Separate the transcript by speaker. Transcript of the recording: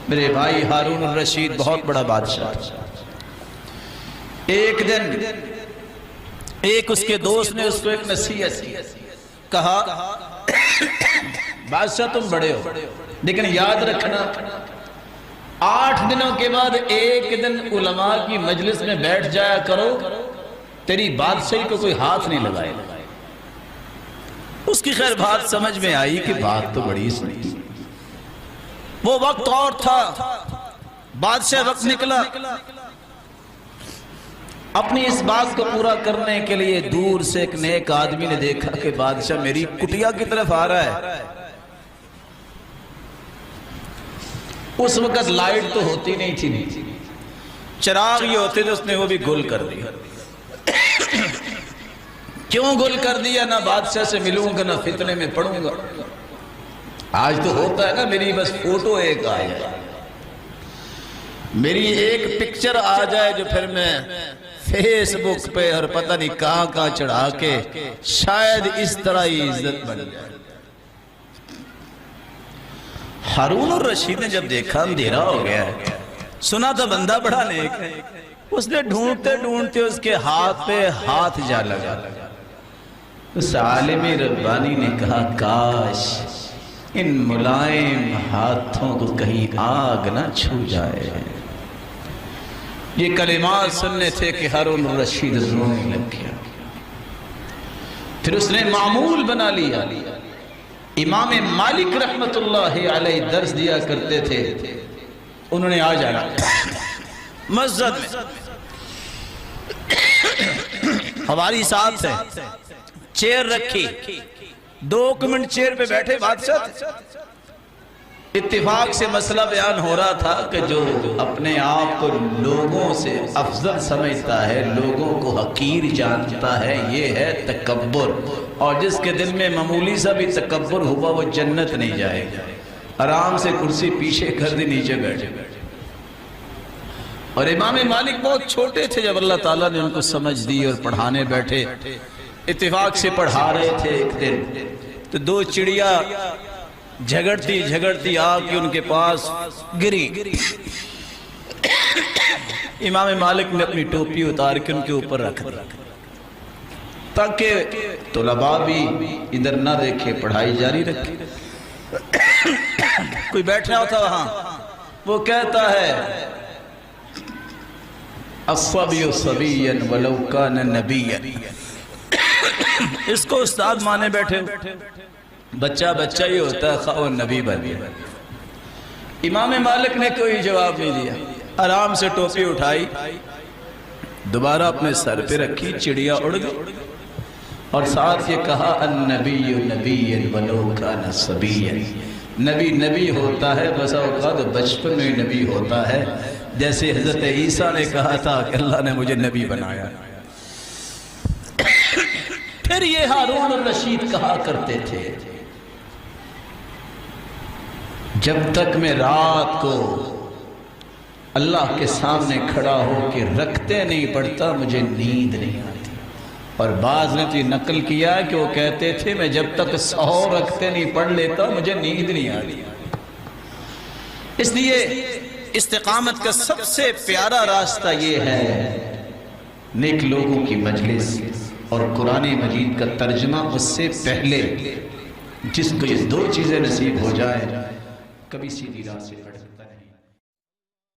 Speaker 1: میرے بھائی ہارون الرشید بہت بڑا بادشاہ تھا۔ ایک دن ایک اس کے دوست نے اس کو ایک نصیحت کی، کہا بادشاہ تم بڑے ہو لیکن یاد رکھنا 8 دنوں کے بعد ایک دن علماء کی مجلس میں بیٹھ جایا کرو، تیری بادشاہی کو کوئی ہاتھ نہیں لگائے۔ اس کی خیر بات سمجھ میں آئی کہ بات تو بڑی سنی، وہ وقت اور تھا، بادشاہ وقت نکلا، اپنی اس بات کو پورا کرنے کے لیے دور سے ایک نیک آدمی نے دیکھا کہ بادشاہ میری کٹیا کی طرف آ رہا ہے۔ اس وقت لائٹ تو ہوتی نہیں تھی، چراغ یہ ہوتے تھے، اس نے وہ بھی گل کر دیا۔ کیوں گل کر دیا؟ نہ بادشاہ سے ملوں گا نہ فتنے میں پڑوں گا۔ آج تو ہوتا ہے نا، میری بس فوٹو ایک آ جائے، میری ایک پکچر آ جائے جو پھر میں فیس بک پہ اور پتہ نہیں کہاں کہاں چڑھا کے شاید اس طرح ہی عزت بن جائے۔ ہارون الرشید نے جب دیکھا اندھیرا ہو گیا ہے، سنا تھا بندہ بڑا نیک ہے، اس نے ڈھونڈتے ڈھونڈتے اس کے ہاتھ پہ ہاتھ جا لگا۔ اس عالم ربانی نے کہا کاش ان ملائم ہاتھوں کو کہیں آگ نہ چھو جائے۔ یہ کلمات سننے تھے کہ ہارون الرشید رونے لگ گیا۔ پھر اس نے معمول بنا لیا، امام مالک رحمت اللہ علیہ درس دیا کرتے تھے، انہوں نے آ جانا مسجد میں، ہماری ساتھ ہے، چیئر رکھی، 2 منٹ چیئر پہ بیٹھے بادشاہ، اتفاق سے مسئلہ بیان ہو رہا تھا کہ جو اپنے آپ کو لوگوں سے افضل سمجھتا ہے، لوگوں کو حقیر جانتا ہے، یہ ہے تکبر، اور جس کے دل میں معمولی سا بھی تکبر ہوا وہ جنت نہیں جائے گا۔ آرام سے کرسی پیچھے کر دی، نیچے بیٹھے۔ اور امام مالک بہت چھوٹے تھے جب اللہ تعالیٰ نے ان کو سمجھ دی اور پڑھانے بیٹھے۔ اتفاق سے پڑھا رہے تھے، ایک دن تو 2 چڑیا جھگڑتی آ کے ان کے پاس گری۔ امام مالک نے اپنی ٹوپی اتار کے ان کے اوپر رکھ دی تاکہ طلباء بھی ادھر نہ دیکھے، پڑھائی جاری رکھے۔ کوئی بیٹھا ہوتا وہاں، وہ کہتا ہے الصبی صبیا ولو کان نبیا، اس کو استاد مانے بیٹھے، بچہ بچہ ہی ہوتا ہے خواہ وہ نبی بنے۔ امام مالک نے کوئی جواب نہیں دیا، آرام سے ٹوپی اٹھائی، دوبارہ اپنے سر پہ رکھی، چڑیا اڑ گئی، اور ساتھ یہ کہا النبی نبی ولو کان صبیا، نبی نبی ہوتا ہے بس اوقات بچپن میں نبی ہوتا ہے، جیسے حضرت عیسیٰ نے کہا تھا کہ اللہ نے مجھے نبی بنایا۔ پھر یہ ہارون الرشید کہا کرتے تھے جب تک میں رات کو اللہ کے سامنے کھڑا ہو کے رکھتے نہیں پڑھتا مجھے نیند نہیں آتی۔ اور بعض نے تو یہ نقل کیا کہ وہ کہتے تھے میں جب تک سحور رکھتے نہیں پڑھ لیتا مجھے نیند نہیں آتی۔ اس لیے استقامت کا سب سے پیارا راستہ یہ ہے نیک لوگوں کی مجلس اور قرآن مجید کا ترجمہ، اس سے پہلے جس کو یہ 2 چیزیں نصیب ہو جائیں کبھی سیدھی راہ سے